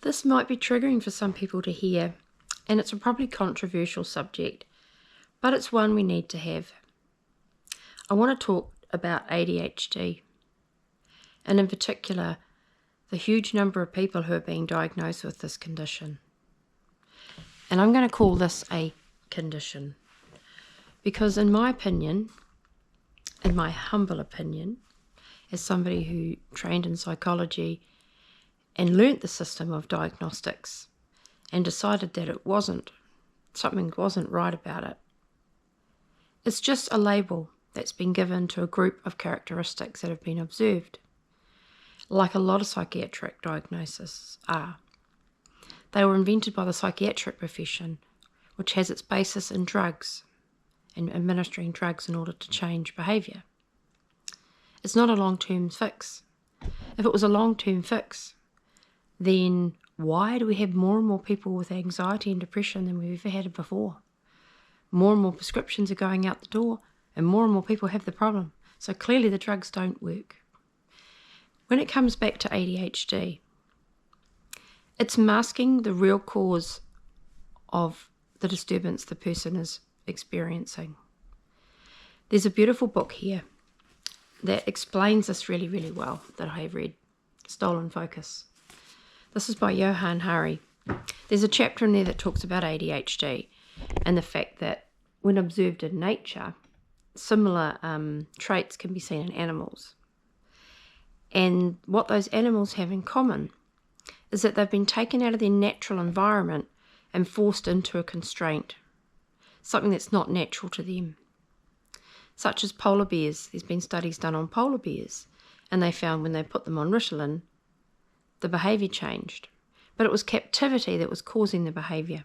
This might be triggering for some people to hear, and it's a probably controversial subject, but it's one we need to have. I want to talk about ADHD, and in particular, the huge number of people who are being diagnosed with this condition. And I'm going to call this a condition, because in my opinion, in my humble opinion, as somebody who trained in psychology and learnt the system of diagnostics and decided that something wasn't right about it. It's just a label that's been given to a group of characteristics that have been observed, like a lot of psychiatric diagnoses are. They were invented by the psychiatric profession, which has its basis in drugs and administering drugs in order to change behaviour. It's not a long-term fix. If it was a long-term fix, then why do we have more and more people with anxiety and depression than we've ever had before? More and more prescriptions are going out the door, and more people have the problem. So clearly the drugs don't work. When it comes back to ADHD, it's masking the real cause of the disturbance the person is experiencing. There's a beautiful book here that explains this really, really well that I have read, Stolen Focus. This is by Johann Hari. There's a chapter in there that talks about ADHD and the fact that when observed in nature, similar traits can be seen in animals. And what those animals have in common is that they've been taken out of their natural environment and forced into a constraint, something that's not natural to them. Such as polar bears. There's been studies done on polar bears, and they found when they put them on Ritalin, the behaviour changed. But it was captivity that was causing the behaviour.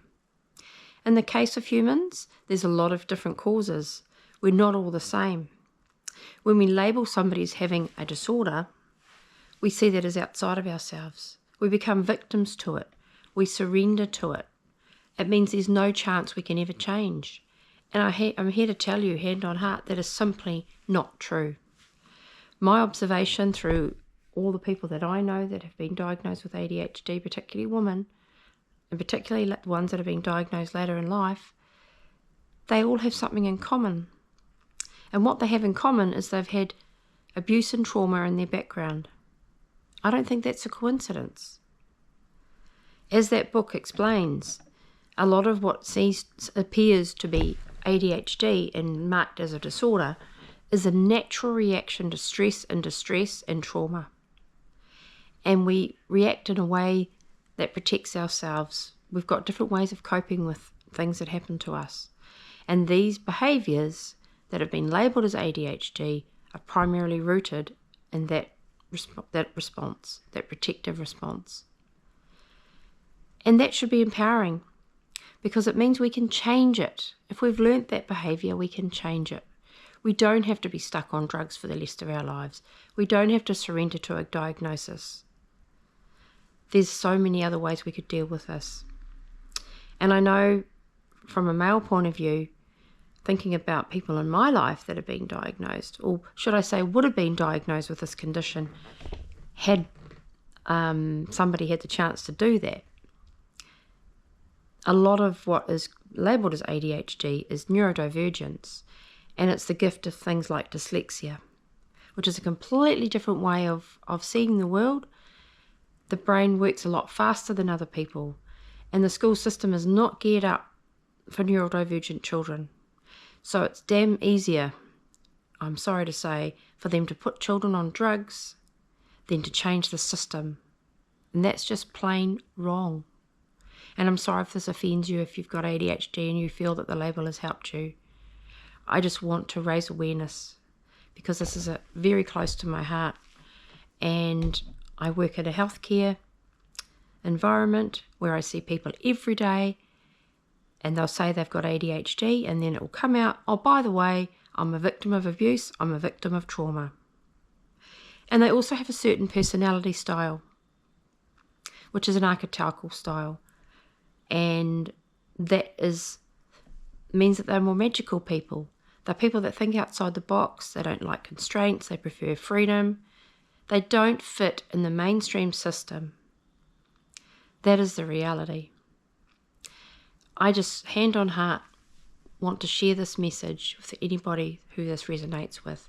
In the case of humans, there's a lot of different causes. We're not all the same. When we label somebody as having a disorder, we see that as outside of ourselves. We become victims to it. We surrender to it. It means there's no chance we can ever change. And I'm here to tell you, hand on heart, that is simply not true. My observation through all the people that I know that have been diagnosed with ADHD, particularly women, and particularly the ones that have been diagnosed later in life, they all have something in common. And what they have in common is they've had abuse and trauma in their background. I don't think that's a coincidence. As that book explains, a lot of what appears to be ADHD and marked as a disorder is a natural reaction to stress and distress and trauma. And we react in a way that protects ourselves. We've got different ways of coping with things that happen to us. And these behaviours that have been labelled as ADHD are primarily rooted in that response, that protective response. And that should be empowering, because it means we can change it. If we've learnt that behaviour, we can change it. We don't have to be stuck on drugs for the rest of our lives. We don't have to surrender to a diagnosis. There's so many other ways we could deal with this. And I know from a male point of view, thinking about people in my life that are being diagnosed, or should I say would have been diagnosed with this condition, had somebody had the chance to do that. A lot of what is labelled as ADHD is neurodivergence, and it's the gift of things like dyslexia, which is a completely different way of seeing the world. The brain works a lot faster than other people, and the school system is not geared up for neurodivergent children. So it's damn easier, I'm sorry to say, for them to put children on drugs than to change the system. And that's just plain wrong. And I'm sorry if this offends you if you've got ADHD and you feel that the label has helped you. I just want to raise awareness, because this is very close to my heart. And I work in a healthcare environment where I see people every day, and they'll say they've got ADHD, and then it will come out, oh, by the way, I'm a victim of abuse, I'm a victim of trauma. And they also have a certain personality style, which is an archetypal style. And that means that they're more magical people. They're people that think outside the box. They don't like constraints. They prefer freedom. They don't fit in the mainstream system. That is the reality. I just, hand on heart, want to share this message with anybody who this resonates with.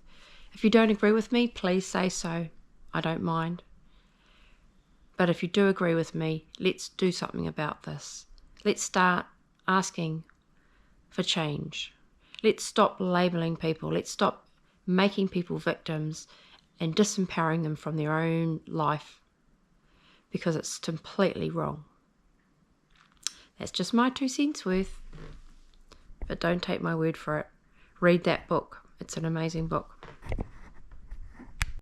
If you don't agree with me, please say so. I don't mind. But if you do agree with me, let's do something about this. Let's start asking for change. Let's stop labelling people. Let's stop making people victims and disempowering them from their own life, because it's completely wrong. That's just my 2 cents worth. But don't take my word for it. Read that book. It's an amazing book.